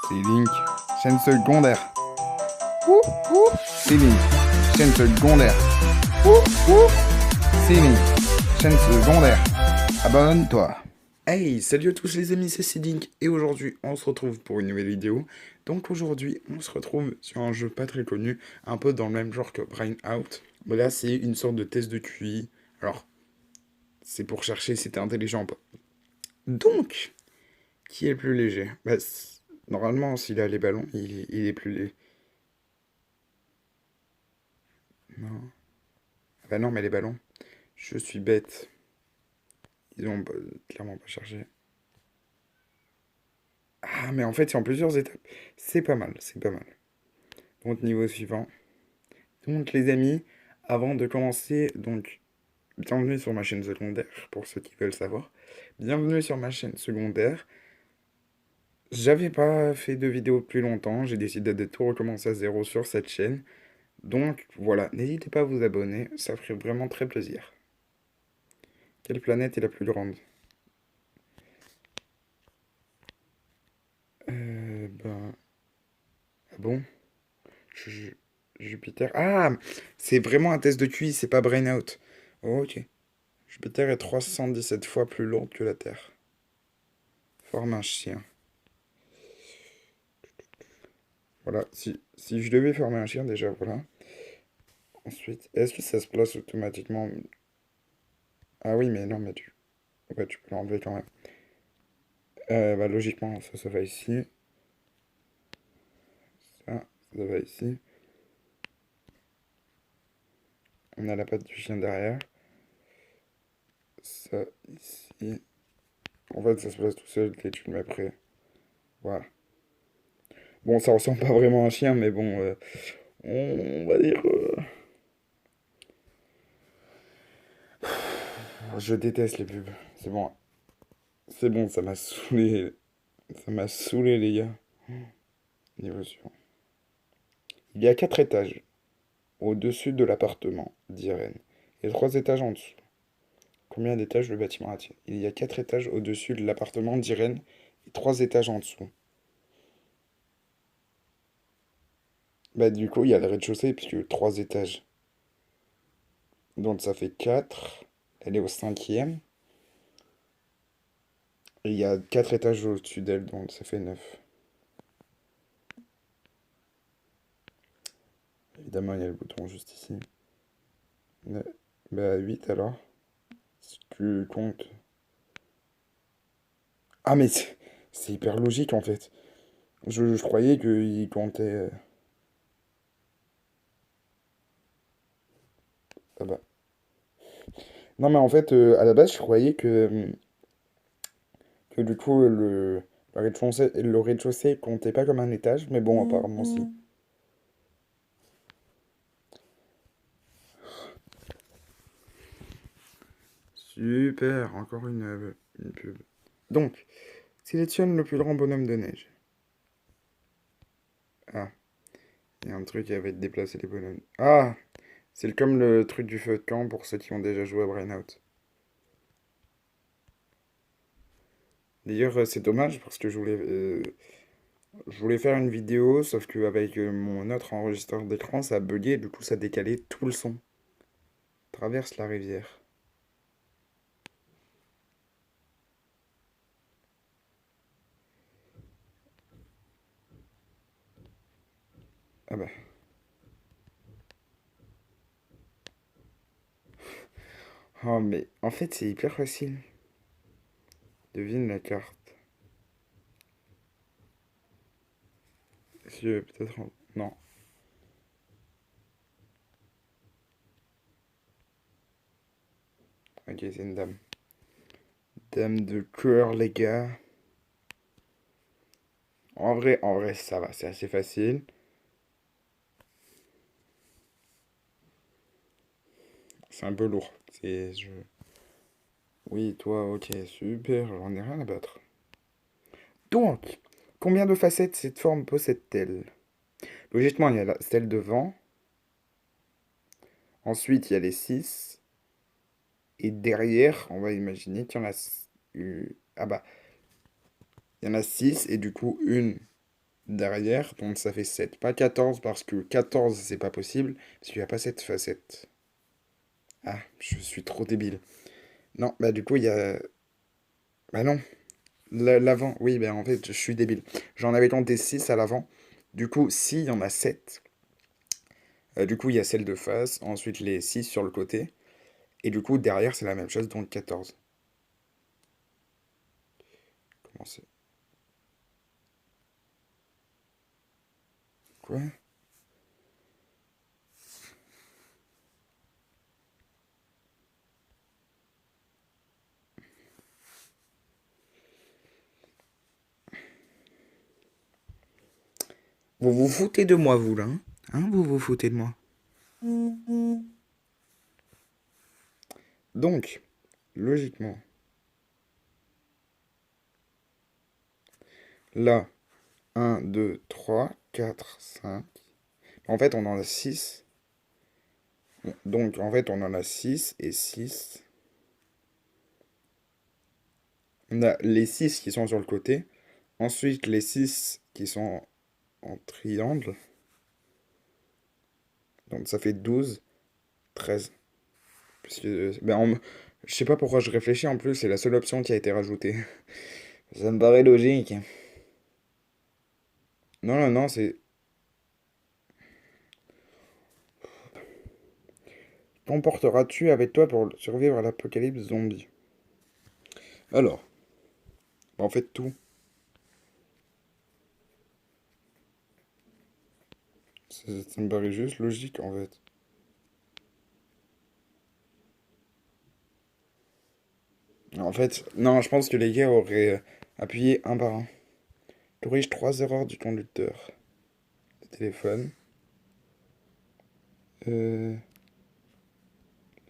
C'est Link, chaîne secondaire. Ouh, ouh. C'est Link, chaîne secondaire. Ouh, ouh. C'est Link, chaîne secondaire. Abonne-toi. Hey, salut à tous les amis, c'est Sidink et aujourd'hui on se retrouve pour une nouvelle vidéo. Donc aujourd'hui on se retrouve sur un jeu pas très connu, un peu dans le même genre que Brain Out. Mais là c'est une sorte de test de QI. Alors, c'est pour chercher si t'es intelligent ou pas. Donc, qui est le plus léger? Normalement s'il a les ballons, il est plus léger. Non. Ah bah non mais les ballons, je suis bête. Ils ont clairement pas chargé. Ah mais en fait c'est en plusieurs étapes. C'est pas mal, c'est pas mal. Donc niveau suivant. Donc les amis, avant de commencer, donc bienvenue sur ma chaîne secondaire, pour ceux qui veulent savoir. Bienvenue sur ma chaîne secondaire. J'avais pas fait de vidéo depuis longtemps, j'ai décidé de tout recommencer à zéro sur cette chaîne. Donc voilà, n'hésitez pas à vous abonner, ça ferait vraiment très plaisir. Quelle planète est la plus grande? Ben... Ah bon? Ju- Jupiter. Ah! C'est vraiment un test de QI, c'est pas Brain Out. Oh, ok. Jupiter est 317 fois plus lourde que la Terre. Forme un chien. Voilà, si je devais former un chien, déjà, voilà. Ensuite, est-ce que ça se place automatiquement? Ah oui, mais non, mais ouais, tu peux l'enlever quand même. Bah, logiquement, ça va ici. Ça va ici. On a la patte du chien derrière. Ça, ici. En fait, ça se place tout seul dès que tu le mets près. Voilà. Bon, ça ressemble pas vraiment à un chien, mais bon, on va dire... Je déteste les pubs. C'est bon. C'est bon, ça m'a saoulé. Ça m'a saoulé, les gars. Niveau suivant. Il y a 4 étages au-dessus de l'appartement d'Irène et 3 étages en dessous. Combien d'étages le bâtiment a-t-il? Il y a 4 étages au-dessus de l'appartement d'Irène et 3 étages en dessous. Bah, du coup, il y a le rez-de-chaussée puisque 3 étages. Donc, ça fait 4. Elle est au cinquième. Et il y a 4 étages au-dessus d'elle, donc ça fait 9. Évidemment, il y a le bouton juste ici. Bah, 8 alors. Si tu comptes. Ah, mais c'est hyper logique en fait. Je croyais qu'il comptait. Ah bah. Non, mais en fait, à la base, je croyais que du coup, le rez-de-chaussée comptait pas comme un étage, mais bon, apparemment, si. Super, encore une pub. Donc, sélectionne le plus grand bonhomme de neige. Ah, il y a un truc avec déplacer les bonhommes. Ah, c'est comme le truc du feu de camp pour ceux qui ont déjà joué à Brainout. D'ailleurs, c'est dommage parce que je voulais faire une vidéo, sauf qu'avec mon autre enregistreur d'écran, ça a bugué, du coup ça décalait tout le son. Traverse la rivière. Ah bah. Oh mais en fait c'est hyper facile. Devine la carte. Peut-être... Non. Ok, c'est une dame. Dame de cœur, les gars. En vrai, ça va, c'est assez facile. C'est un peu lourd. Oui, toi, ok, super, j'en ai rien à battre. Donc, combien de facettes cette forme possède-t-elle? Logiquement, il y a celle devant. Ensuite, il y a les 6. Et derrière, on va imaginer qu'il y en a... Ah bah, il y en a 6 et du coup, une derrière, donc ça fait 7. Pas 14 parce que 14 c'est pas possible, parce qu'il n'y a pas cette facette. Ah, je suis trop débile. Non, bah du coup il y a... Bah non, l'avant, oui, bah en fait je suis débile. J'en avais compté 6 à l'avant. Du coup, si, il y en a 7. Du coup, il y a celle de face, ensuite les 6 sur le côté. Et du coup, derrière, c'est la même chose, donc 14. Comment c'est? Quoi? Vous vous foutez de moi, vous, là, hein? Hein, vous vous foutez de moi. Donc, logiquement, là, 1, 2, 3, 4, 5. En fait, on en a 6. Donc, en fait, on en a 6 et 6. On a les 6 qui sont sur le côté. Ensuite, les 6 qui sont en triangle. Donc, ça fait 12, 13. Parce que, je sais pas pourquoi je réfléchis, en plus, c'est la seule option qui a été rajoutée. Ça me paraît logique. Non, non, non, c'est... Qu'emporteras-tu avec toi pour survivre à l'apocalypse zombie? Alors, en fait, tout. Ça me paraît juste logique, en fait. En fait, non, je pense que les gars auraient appuyé un par un. Corrige 3 erreurs du conducteur. Le téléphone. Euh,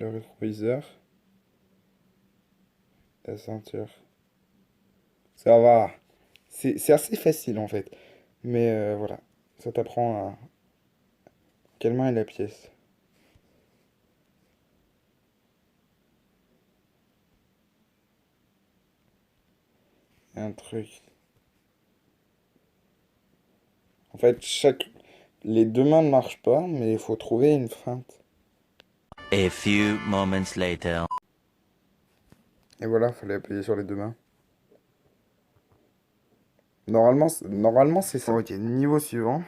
le rétroviseur. La ceinture. Ça va. C'est assez facile, en fait. Mais voilà. Ça t'apprend à... Quelle main est la pièce? Un truc. En fait, les deux mains ne marchent pas, mais il faut trouver une feinte. A few moments later. Et voilà, fallait appuyer sur les deux mains. Normalement c'est ça. Ok, niveau suivant.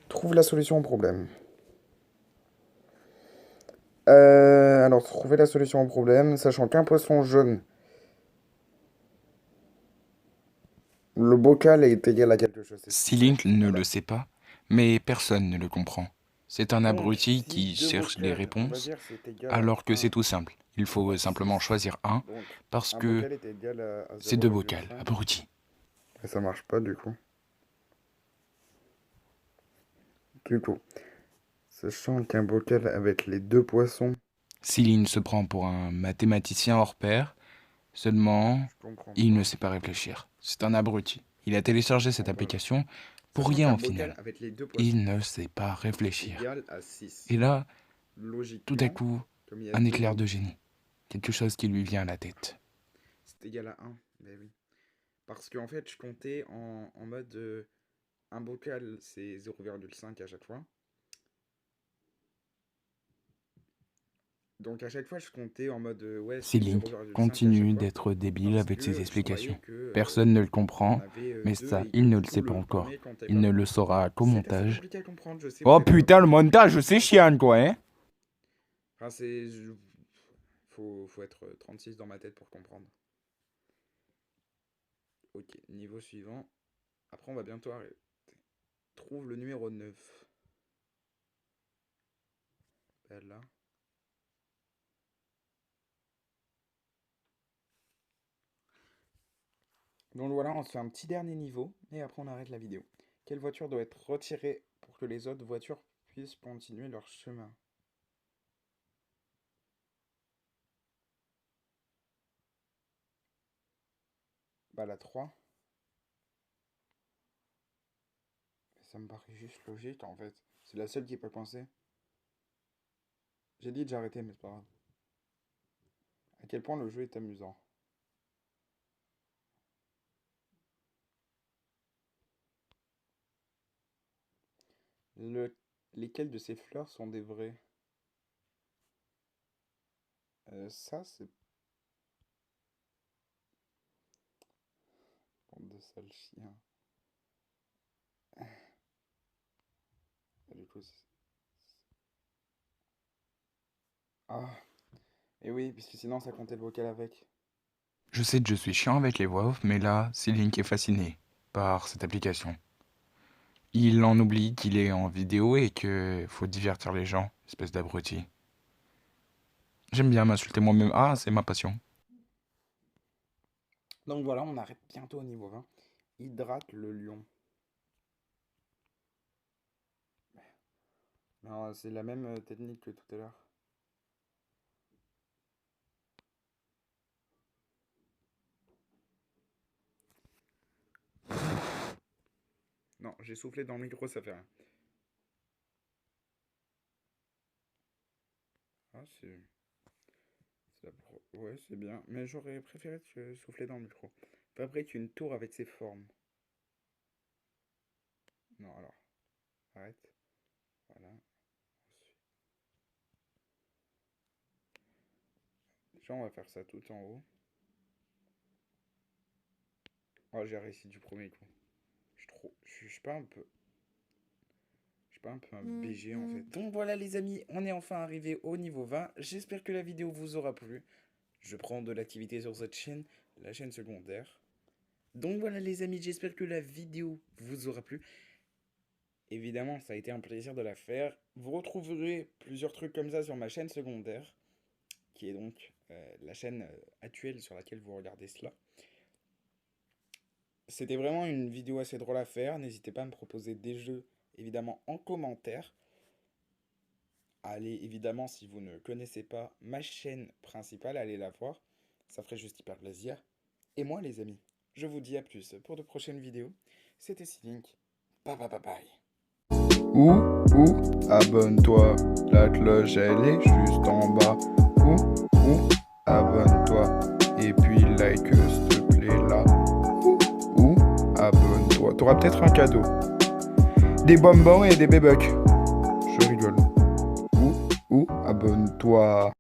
Trouve la solution au problème. Alors, trouver la solution au problème, sachant qu'un poisson jaune, le bocal est égal à quelque chose, c'est ce qu'il sait. Cylindre ne Voilà. le sait pas, mais personne ne le comprend. C'est un Donc, abruti si qui deux cherche des bocals, on va réponses, dire, c'est égal à alors que c'est 1, tout simple. Il faut fois simplement 6. choisir un, Donc, parce un que bocal est égal à c'est deux vocales, 0,5. abruti. Et ça marche pas, du coup. Du coup, sachant qu'un bocal avec les deux poissons, Céline se prend pour un mathématicien hors pair, seulement je comprends il ne pas. sait pas réfléchir. C'est un abruti. Il a téléchargé cette Donc voilà. application pour Sachant rien qu'un au bocal final. avec les deux poissons Il ne sait pas est réfléchir. égal à 6. Et là, tout à Logiquement, coup, comme il y a un deux éclair de bocaux, génie. Quelque chose qui lui vient à la tête. c'est égal à 1. Ben oui. Parce qu'en fait, je comptais en mode un bocal, c'est 0,5 à chaque fois. Donc à chaque fois, je comptais en mode ouais, c'est Céline 0,5 à chaque continue fois. d'être débile Parce avec ses que je explications. croyais que Personne ne le il y en comprend, avait mais deux ça, et que il ne du le coup, sait pas le encore. premier comptait Il pas. ne le saura qu'au C'est assez montage. compliqué à comprendre, je sais, vous Oh avez putain, le appris montage, c'est chiant, quoi, hein? Enfin, faut être 36 dans ma tête pour comprendre. Ok, niveau suivant. Après, on va bientôt arrêter. Trouve le numéro 9. Là. Donc voilà, on se fait un petit dernier niveau et après on arrête la vidéo. Quelle voiture doit être retirée pour que les autres voitures puissent continuer leur chemin? Bah la 3. Ça me paraît juste logique en fait. C'est la seule qui peut penser. J'ai dit de j'arrêtais mais c'est pas grave. À quel point le jeu est amusant. Lesquelles de ces fleurs sont des vraies? Ça, c'est... Bande de sales chiens. Du coup, ah, et oui, puisque sinon ça comptait le vocal avec. Je sais que je suis chiant avec les voix off, mais là, c'est Link qui est fasciné par cette application. Il en oublie qu'il est en vidéo et que faut divertir les gens, espèce d'abruti. J'aime bien m'insulter moi-même. Ah, c'est ma passion. Donc voilà, on arrête bientôt au niveau 20. Hydrate le lion. Non, c'est la même technique que tout à l'heure. Non, j'ai soufflé dans le micro, ça fait rien. Ah, c'est... Ouais, c'est bien. Mais j'aurais préféré te souffler dans le micro. Fabrique une tour avec ses formes. Non, alors. Arrête. Voilà. Ensuite. Déjà, on va faire ça tout en haut. Oh, j'ai réussi du premier coup. Je suis pas un peu... Je suis pas un peu un BG en fait. Donc voilà les amis, on est enfin arrivé au niveau 20. J'espère que la vidéo vous aura plu. Je prends de l'activité sur cette chaîne, la chaîne secondaire. Donc voilà les amis, j'espère que la vidéo vous aura plu. Évidemment, ça a été un plaisir de la faire. Vous retrouverez plusieurs trucs comme ça sur ma chaîne secondaire, qui est donc la chaîne actuelle sur laquelle vous regardez cela. C'était vraiment une vidéo assez drôle à faire. N'hésitez pas à me proposer des jeux, évidemment, en commentaire. Allez, évidemment, si vous ne connaissez pas ma chaîne principale, allez la voir. Ça ferait juste hyper plaisir. Et moi, les amis, je vous dis à plus pour de prochaines vidéos. C'était Silink. Bye bye bye bye. Ou, abonne-toi. La cloche, elle est juste en bas. Ou, abonne-toi. Et puis like, s'il te plaît, là. Ou, abonne-toi. T'auras peut-être un cadeau. Des bonbons et des bébucks. Je rigole. Ou abonne-toi.